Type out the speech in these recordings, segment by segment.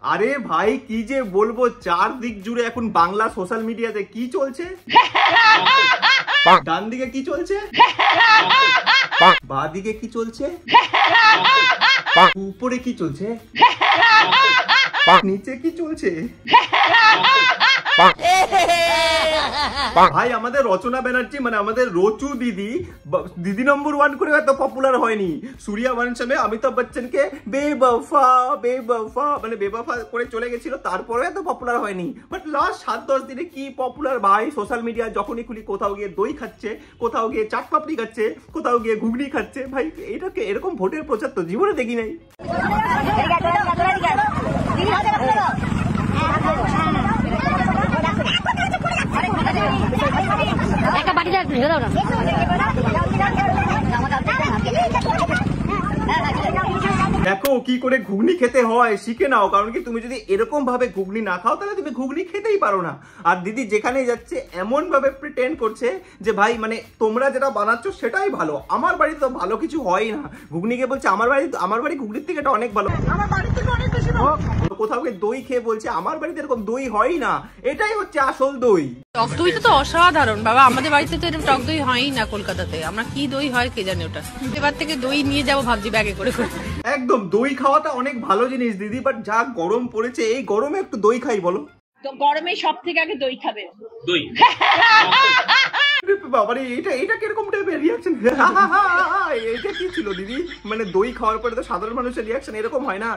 আরে ভাই কি যে বলবো, চারদিক জুড়ে এখন বাংলা সোশ্যাল মিডিয়াতে কি চলছে? ডান দিকে কি চলছে, বাঁ দিকে কি চলছে, উপরে কি চলছে, নিচে কি চলছে? ভাই আমাদের রচনা ব্যানার্জি মানে আমাদের রচু দিদি নম্বর 1 করে এত পপুলার হয়নি। সূর্যা বংশমে অমিতাভ বচ্চনকে বেবফা বেবফা মানে বেবফা করে চলে গেছিল, তারপরে এত পপুলার হয়নি। বাট লাস্ট 7-10 দিনে কি পপুলার ভাই, সোশ্যাল মিডিয়া যখনই খুলি কোথাও গিয়ে দই খাচ্ছে, কোথাও গিয়ে চাট পাপড়ি খাচ্ছে, কোথাও গিয়ে ঘুগনি খাচ্ছে। ভাই এটাকে এরকম ভোটের প্রচার তো জীবনে দেখি নাই। দেখো কি করে ঘুগনি খেতে হয় শিখে নাও, কারণ কি তুমি যদি এরকম ভাবে ঘুগনি না খাও তাহলে তুমি ঘুগনি খেতেই পারো না। আর দিদি যেখানে যাচ্ছে এমন ভাবে প্রিটেন্ড করছে যে ভাই মানে তোমরা যেটা বানাচ্ছ সেটাই ভালো, আমার বাড়িতে তো ভালো কিছু হয় না। ঘুগনিকে বলছে আমার বাড়ি ঘুগনির থেকে এটা অনেক ভালো, আমার বাড়ির থেকে অনেক বেশি ভালো। কোথাও গিয়ে দই খেয়ে বলছে আমার বাড়িতে এরকম দই হয় না, এটাই হচ্ছে আসল দই। টক দইটা তো অসাধারণ বাবা, আমাদের বাড়িতে তো এরকম টক দই হয়ই না কলকাতাতে। আমরা কি দই হয় কে জানি, ওটা এবার থেকে দই নিয়ে যাবো ভাবছি ব্যাগে করে করে। একদম দই খাওয়াটা অনেক ভালো জিনিস দিদি, বাট যা গরম পড়েছে এই গরমে একটু দই খাই বলো তো? গরমে সব থেকে আগে দই খাবে, দই। বাবারে এটা কিরকম টাইপের রিয়াকশন? এটা কি ছিল দিদি? মানে দই খাওয়ার পরে তো সাধারণ মানুষের রিয়াকশন এরকম হয় না।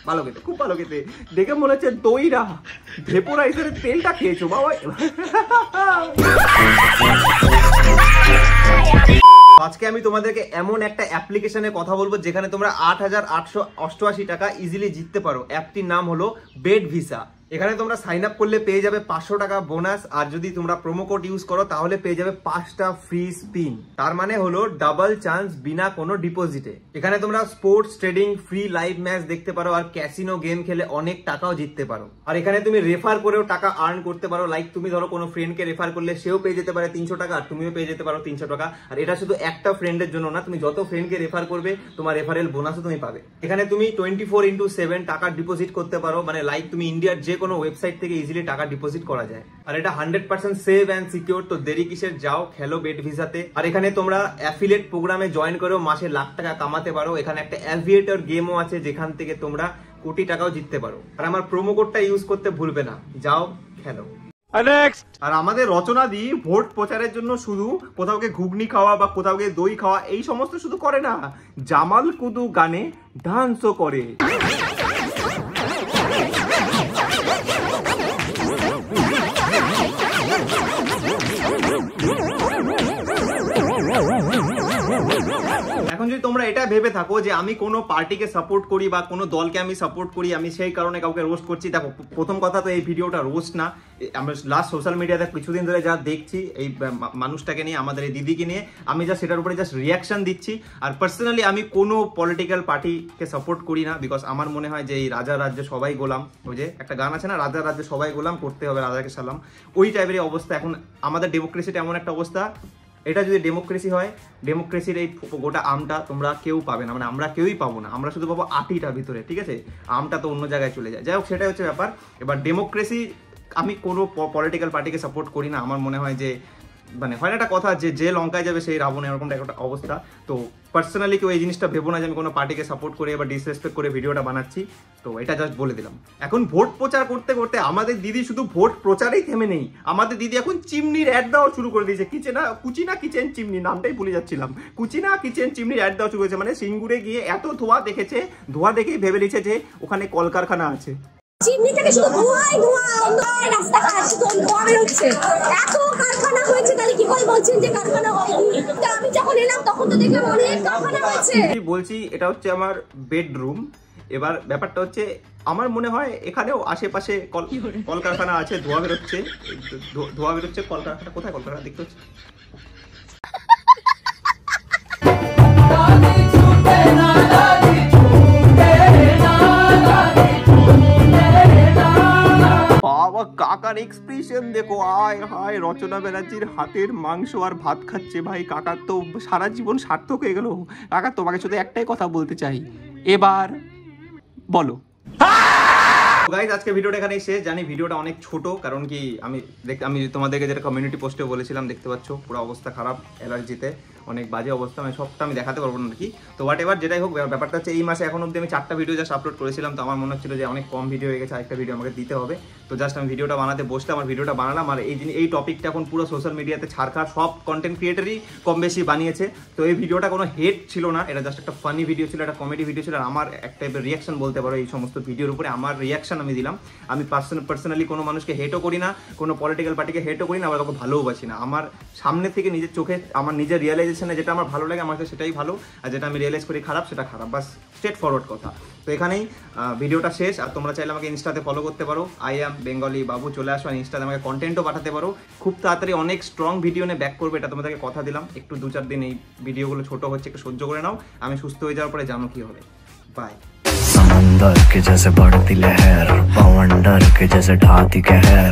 ভালো খেতে, খুব ভালো খেতে, দেখে মনে হচ্ছে দইরা ভেপোরাইজারের তেলটা খেয়েছো বাবা। আজকে আমি তোমাদেরকে এমন একটা অ্যাপ্লিকেশনে কথা বলবো যেখানে তোমরা 8,888 টাকা ইজিলি জিততে পারো। অ্যাপটির নাম হলো বেড ভিসা। এখানে তোমরা সাইন আপ করলে পেয়ে যাবে 500 টাকা বোনাস, আর যদি তোমরা প্রোমো কোড ইউজ করো তাহলে পেয়ে যাবে 5টা ফ্রি স্পিন। তার মানে হলো ডাবল চান্স বিনা কোনো ডিপোজিটে। এখানে তোমরা sports, trading, free live match দেখতে পারো, আর ক্যাসিনো গেম খেলে অনেক টাকাও জিততে পারো। আর এখানে তুমি রেফার করেও টাকা আর্ন করতে পারো। লাইক তুমি ধরো কোনো ফ্রেন্ডকে রেফার করলে সেও পেয়ে যেতে পারে 300 টাকা, আর তুমিও পেয়ে যেতে পারো 300 টাকা। আর এটা শুধু একটা ফ্রেন্ডের জন্য না, তুমি যত ফ্রেন্ডকে রেফার করবে তোমার রেফারেল বোনাসও তুমি পাবে। এখানে তুমি 24/7 টাকা ডিপোজিট করতে পারো, মানে লাইক তুমি ইন্ডিয়ার যে কোনো ওয়েবসাইট থেকে ইজিলি টাকা ডিপোজিট করা যায়। আর এটা 100% সেভ এন্ড সিকিউর। তো দেরি কিসের, যাও খেলো বেড ভিসাতে। আর এখানে তোমরা অ্যাফিলিয়েট প্রোগ্রামে জয়েন করেও মাসে লাখ টাকা কামাতে পারো। এখানে একটা অ্যাভিয়েটর গেমও আছে যেখান থেকে তোমরা কোটি টাকাও জিততে পারো। আর আমার প্রোমো কোডটা ইউজ করতে ভুলবে না, যাও খেলো। আর আমাদের রচনা দি ভোট প্রচারের জন্য শুধু কোথাও গিয়ে ঘুগনি খাওয়া বা কোথাও গিয়ে দই খাওয়া এই সমস্ত শুধু করে না, জামাল কুদু গানে ডান্সও করে। এখন যদি তোমরা এটা ভেবে থাকো যে আমি কোনো পার্টিকে সাপোর্ট করি বা কোনো দলকে আমি সাপোর্ট করি, আমি সেই কারণে কাউকে রোস্ট করছি, দেখো প্রথম কথা তো এই ভিডিওটা রোস্ট না। আমরা লাস্ট সোশ্যাল মিডিয়াতে কিছুদিন ধরে যা দেখছি এই মানুষটাকে নিয়ে, আমাদের এই দিদিকে নিয়ে, আমি জাস্ট সেটার উপরে জাস্ট রিয়াকশন দিচ্ছি। আর পার্সোনালি আমি কোনো পলিটিক্যাল পার্টিকে সাপোর্ট করি না, বিকজ আমার মনে হয় যে এই রাজা রাজ্যে সবাই গোলাম। ওই যে একটা গান আছে না, রাজা রাজ্যে সবাই গোলাম, করতে হবে রাজাকে সালাম, ওই টাইপের অবস্থা। এখন আমাদের ডেমোক্রেসিটা এমন একটা অবস্থা, এটা যদি ডেমোক্রেসি হয়, ডেমোক্রেসির এই গোটা আমটা তোমরা কেউ পাবে না, মানে আমরা কেউই পাবো না, আমরা শুধু পাবো আটিটা ভিতরে, ঠিক আছে? আমটা তো অন্য জায়গায় চলে যায়। যাই হোক, সেটাই হচ্ছে ব্যাপার। এবার ডেমোক্রেসি, আমি কোনো পলিটিক্যাল পার্টিকে সাপোর্ট করি না। আমার মনে হয় যে মানে হয় না একটা কথা যে লঙ্কায় যাবে সেই রাবণ, এরকমটা একটা অবস্থা। তো পার্সোনালি কেউ এই জিনিসটা ভেবো না যে আমি কোনো পার্টিকে সাপোর্ট করে বা ডিসরেসপেক্ট করে ভিডিওটা বানাচ্ছি। তো এটা জাস্ট বলে দিলাম। এখন ভোট প্রচার করতে করতে আমাদের দিদি শুধু ভোট প্রচারেই থেমে নেই, আমাদের দিদি এখন চিমনির অ্যাড দেওয়া শুরু করে দিয়েছে। কুচিনা কিচেন চিমনি, নামটাই ভুলে যাচ্ছিলাম। কুচিনা কিচেন চিমনির অ্যাড দেওয়া শুরু করেছে। মানে সিঙ্গুরে গিয়ে এত ধোঁয়া দেখেছে, ধোঁয়া দেখেই ভেবে নিয়েছে যে ওখানে কলকারখানা আছে। চিমনি থেকে শুধু ধোঁয়াই ধোঁয়া, রাস্তাঘাট শুধু ধোঁয়া বেরোচ্ছে। এত কারখানা হয়েছে, তাহলে কি করে বলছেন যে কারখানা হয়নি? আমি যখন এলাম তখন তো দেখলাম অনেক কারখানা হয়েছে। বলছি এটা হচ্ছে আমার বেডরুম। এবার ব্যাপারটা হচ্ছে আমার মনে হয় এখানেও আশেপাশে কলকারখানা আছে, ধোঁয়া বেরোচ্ছে। কলকারখানা কোথায়? কলকারখানা দেখতে হচ্ছে। বাবা কাকার এক্সপ্রেশন দেখো, আয় হায়, রচনা ব্যানার্জির হাতের মাংস আর ভাত খাচ্ছে। ভাই কাকার তো সারা জীবন সার্থক হয়ে গেল। কাকা তোমাকে শুধু একটাই কথা বলতে চাই, এবার বলো। গাইজ আজকে ভিডিওটা এখানেই শেষ। জানি ভিডিওটা অনেক ছোট, কারণ কি আমি তোমাদেরকে যেটা কমিউনিটি পোস্টে বলেছিলাম, দেখতে পাচ্ছ পুরো অবস্থা খারাপ, অ্যালার্জিতে অনেক বাজে অবস্থা, আমি সবটা আমি দেখাতে পারবো না কি। তো হোয়াট এভার, যেটাই হোক, ব্যাপারটা হচ্ছে এই মাসে এখন অব্দি আমি 4টা ভিডিও জাস্ট আপলোড করেছিলাম। তো আমার মনে হচ্ছিল যে অনেক কম ভিডিও হয়ে গেছে, আরেকটা ভিডিও আমাকে দিতে হবে। তো জাস্ট আমি ভিডিওটা বানাতে বসতে আমার ভিডিওটা বানালাম। আর এই টপিকটা এখন পুরো সোশ্যাল মিডিয়াতে ছাড়খাড়, সব কন্টেন্ট ক্রিয়েটারই কম বেশি বানিয়েছে। তো এই ভিডিওটা কোনো হেট ছিল না, এটা জাস্ট একটা ফানি ভিডিও ছিল, একটা কমেডি ভিডিও ছিল। আর আমার এক টাইপের রিয়াকশন বলতে পারো এই সমস্ত ভিডিওর উপরে, আমার রিয়াকশন আমি দিলাম। আমি পার্সোনালি কোনো মানুষকে হেটও করি না, কোনো পলিটিক্যাল পার্টিকে হেটও করি না, আবার কাউকে ভালোবাসি না। আমার সামনে থেকে নিজের চোখে আমার নিজের রিয়েলাইজেশনে যেটা আমার ভালো লাগে আমার কাছে সেটাই ভালো, আর যেটা আমি রিয়েলাইজ করি খারাপ সেটা খারাপ, বাস স্ট্রেট ফরওয়ার্ড কথা। তো এখানেই ভিডিওটা শেষ। আর তোমরা চাইলে আমাকে ইনস্টাতে ফলো করতে পারো, আই অ্যাম বেঙ্গলি বাবু, চলে আসো। আর ইনস্টাতে আমাকে কন্টেন্টও পাঠাতে পারো। খুব তাড়াতাড়ি অনেক স্ট্রং ভিডিও নিয়ে ব্যাক করবে, এটা তোমাদেরকে কথা দিলাম। একটু 2-4 দিন এই ভিডিওগুলো ছোট হচ্ছে, একটু সহ্য করে নাও। আমি সুস্থ হয়ে যাওয়ার পরে জানো কি হবে। बाय। समंदर के जैसे बढ़ती लहर, पवंडर के जैसे ढाती कहर।